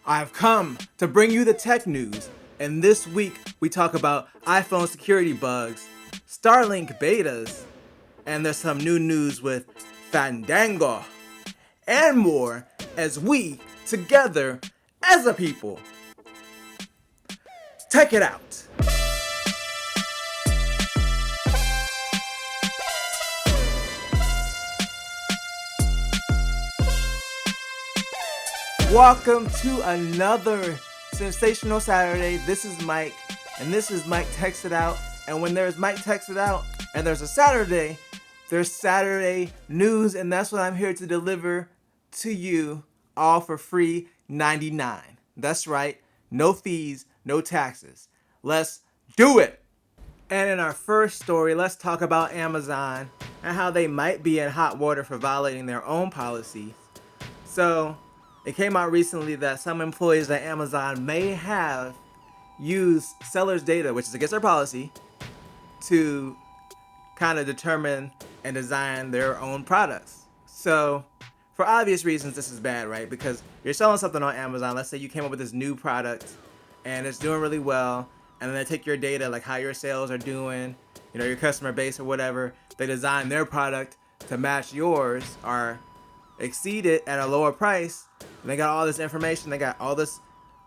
I've come to bring you the tech news, and this week we talk about iPhone security bugs, Starlink betas, and there's some new news with Fandango, and more as we, together, as a people, check it out. Welcome to another sensational Saturday. This is Mike, and this is Mike Text It Out. And when there's Mike Text It Out, and there's a Saturday, there's Saturday news, and that's what I'm here to deliver to you, all for free 99. That's right, no fees, no taxes. Let's do it! And in our first story, let's talk about Amazon and how they might be in hot water for violating their own policies. So, it came out recently that some employees at Amazon may have used sellers' data, which is against their policy, to kind of determine and design their own products. So, for obvious reasons, this is bad, right? Because you're selling something on Amazon. Let's say you came up with this new product and it's doing really well, and then they take your data, like how your sales are doing, you know, your customer base or whatever. They design their product to match yours or exceed it at a lower price. And they got all this information. They got all this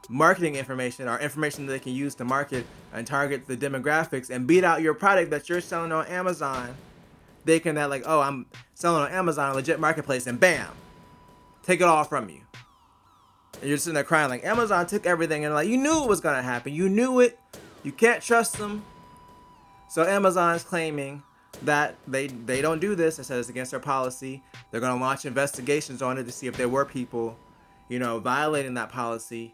marketing information or information that they can use to market and target the demographics and beat out your product that you're selling on Amazon. They can like, oh, I'm selling on Amazon, a legit marketplace, and bam, take it all from you. And you're sitting there crying like, Amazon took everything, and like, you knew it was gonna happen. You knew it. You can't trust them. So Amazon's claiming that they don't do this. It says it's against their policy. They're gonna launch investigations on it to see if there were people, you know, violating that policy.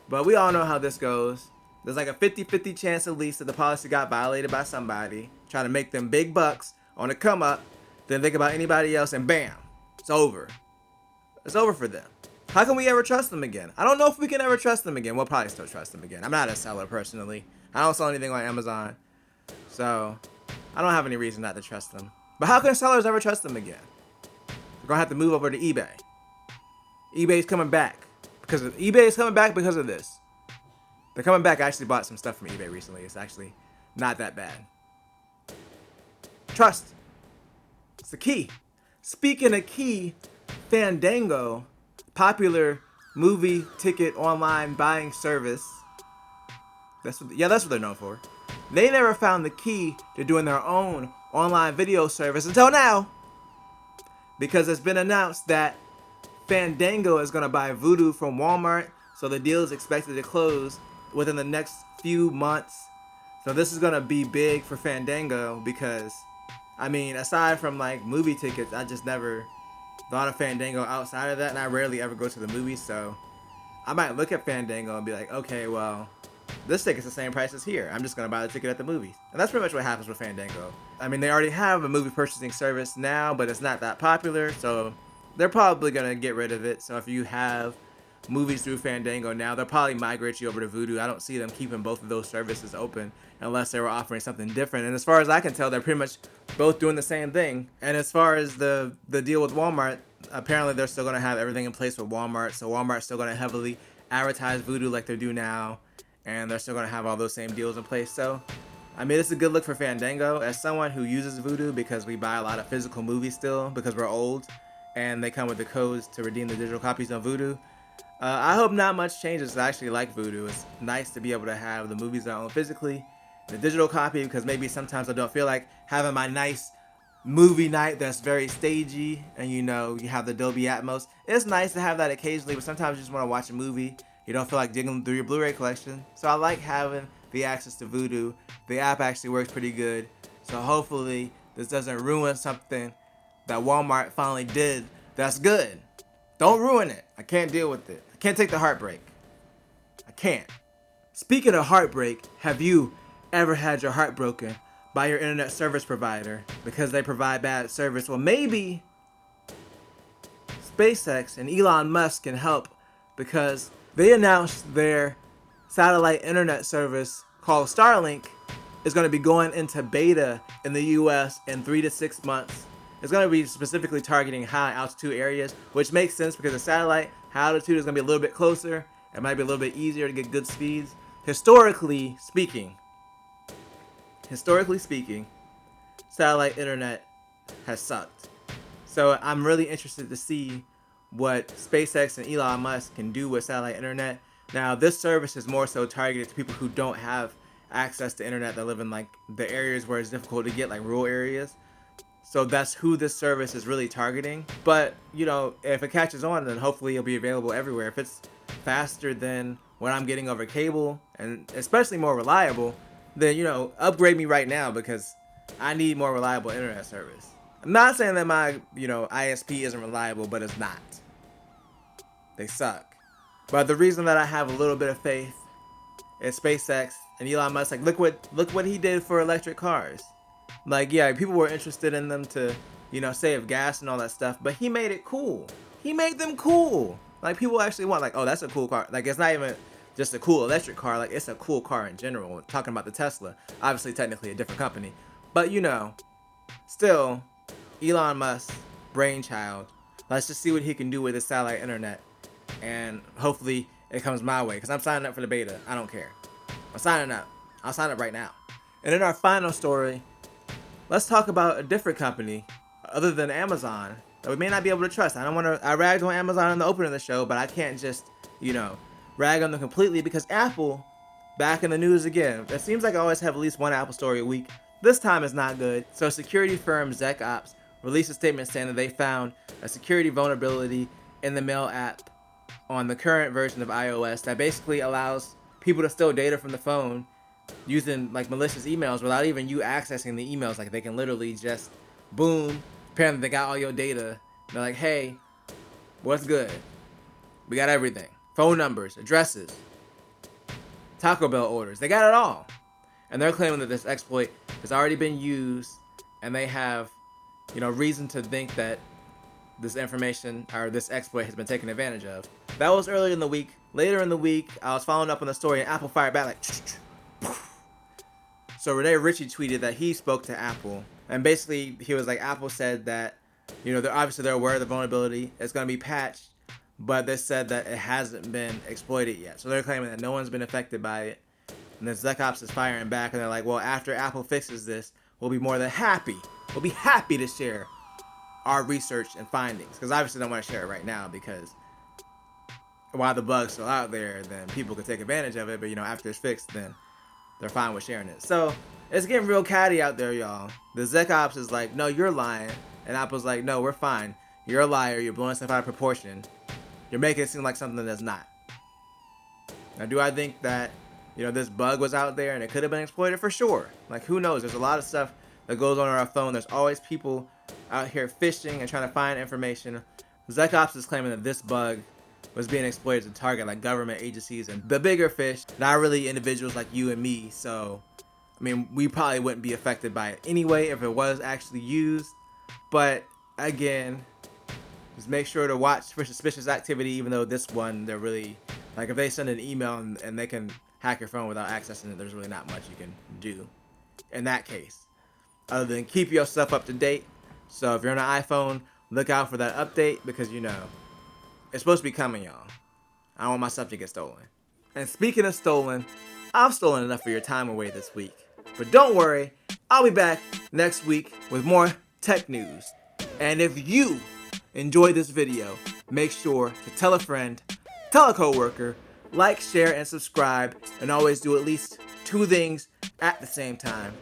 But we all know how this goes. There's like a 50-50 chance at least that the policy got violated by somebody trying to make them big bucks on the come up. Then think about anybody else and bam, it's over. It's over for them. How can we ever trust them again? I don't know if we can ever trust them again. We'll probably still trust them again. I'm not a seller personally. I don't sell anything on Amazon. So I don't have any reason not to trust them. But how can sellers ever trust them again? We're gonna have to move over to eBay. eBay's coming back because of this. They're coming back. I actually bought some stuff from eBay recently. It's actually not that bad. Trust. It's the key. Speaking of key, Fandango, popular movie ticket online buying service. That's what they're known for. They never found the key to doing their own online video service until now, because it's been announced that Fandango is going to buy Vudu from Walmart, so the deal is expected to close within the next few months. So this is going to be big for Fandango because, I mean, aside from like movie tickets, I just never thought of Fandango outside of that, and I rarely ever go to the movies, so I might look at Fandango and be like, okay, well, this ticket's the same price as here. I'm just going to buy the ticket at the movies. And that's pretty much what happens with Fandango. I mean, they already have a movie purchasing service now, but it's not that popular, so they're probably going to get rid of it. So if you have movies through Fandango now, they'll probably migrate you over to Vudu. I don't see them keeping both of those services open unless they were offering something different. And as far as I can tell, they're pretty much both doing the same thing. And as far as the deal with Walmart, apparently they're still going to have everything in place with Walmart. So Walmart's still going to heavily advertise Vudu like they do now. And they're still going to have all those same deals in place. So, I mean, it's a good look for Fandango. As someone who uses Vudu because we buy a lot of physical movies still because we're old and they come with the codes to redeem the digital copies on Vudu, I hope not much changes. I actually like Vudu. It's nice to be able to have the movies I own physically, the digital copy, because maybe sometimes I don't feel like having my nice movie night that's very stagey and, you know, you have the Dolby Atmos. It's nice to have that occasionally, but sometimes you just want to watch a movie. You don't feel like digging through your Blu-ray collection. So I like having the access to Vudu. The app actually works pretty good. So hopefully this doesn't ruin something that Walmart finally did that's good. Don't ruin it. I can't deal with it. I can't take the heartbreak. I can't. Speaking of heartbreak, have you ever had your heart broken by your internet service provider because they provide bad service? Well, maybe SpaceX and Elon Musk can help, because they announced their satellite internet service called Starlink is going to be going into beta in the US in 3 to 6 months. It's going to be specifically targeting high altitude areas, which makes sense because the satellite high altitude is going to be a little bit closer, It might be a little bit easier to get good speeds. Historically speaking, satellite internet has sucked. So I'm really interested to see what SpaceX and Elon Musk can do with satellite internet. Now, this service is more so targeted to people who don't have access to internet, that live in like the areas where it's difficult to get, like rural areas. So that's who this service is really targeting. But, you know, if it catches on, then hopefully it'll be available everywhere. If it's faster than what I'm getting over cable, and especially more reliable, then, you know, upgrade me right now, because I need more reliable internet service. I'm not saying that my, you know, ISP isn't reliable, but it's not. They suck. But the reason that I have a little bit of faith is SpaceX and Elon Musk. Like, look what he did for electric cars. Like, yeah, people were interested in them to, you know, save gas and all that stuff, but he made it cool. He made them cool. Like, people actually want, like, oh, that's a cool car. Like, it's not even just a cool electric car. Like, it's a cool car in general. We're talking about the Tesla. Obviously, technically a different company. But, you know, still, Elon Musk, brainchild. Let's just see what he can do with his satellite internet. And hopefully it comes my way, because I'm signing up for the beta. I don't care. I'm signing up. I'll sign up right now. And in our final story, let's talk about a different company other than Amazon that we may not be able to trust. I ragged on Amazon in the opening of the show, but I can't just, you know, rag on them completely, because Apple, back in the news again. It seems like I always have at least one Apple story a week. This time is not good. So security firm ZecOps released a statement saying that they found a security vulnerability in the Mail app on the current version of iOS that basically allows people to steal data from the phone using like malicious emails without even you accessing the emails. Like, they can literally just boom, apparently they got all your data. They're like, hey, what's good? We got everything. Phone numbers, addresses, Taco Bell orders. They got it all. And they're claiming that this exploit has already been used, and they have, you know, reason to think that this information or this exploit has been taken advantage of. That was earlier in the week. Later in the week, I was following up on the story, and Apple fired back like. So Rene Ritchie tweeted that he spoke to Apple, and basically he was like, Apple said that, you know, they're aware of the vulnerability. It's going to be patched, but they said that it hasn't been exploited yet. So they're claiming that no one's been affected by it. And then ZecOps is firing back, and they're like, well, after Apple fixes this, we'll be more than happy. We'll be happy to share our research and findings, because obviously they don't want to share it right now, because while the bug's still out there, then people could take advantage of it. But, you know, after it's fixed, then they're fine with sharing it. So it's getting real catty out there, y'all. The ZecOps is like, no, you're lying. And Apple's like, no, we're fine. You're a liar. You're blowing stuff out of proportion. You're making it seem like something that's not. Now, do I think that, you know, this bug was out there and it could have been exploited? For sure. Like, who knows? There's a lot of stuff that goes on our phone. There's always people out here fishing and trying to find information. ZecOps is claiming that this bug was being exploited to target like government agencies and the bigger fish, not really individuals like you and me. So, I mean, we probably wouldn't be affected by it anyway if it was actually used. But again, just make sure to watch for suspicious activity, even though this one, they're really, like, if they send an email and they can hack your phone without accessing it, there's really not much you can do in that case, other than keep yourself up to date. So if you're on an iPhone, look out for that update, because, you know, it's supposed to be coming, y'all. I don't want my stuff to get stolen. And speaking of stolen, I've stolen enough of your time away this week. But don't worry, I'll be back next week with more tech news. And if you enjoyed this video, make sure to tell a friend, tell a coworker, like, share, and subscribe, and always do at least 2 things at the same time.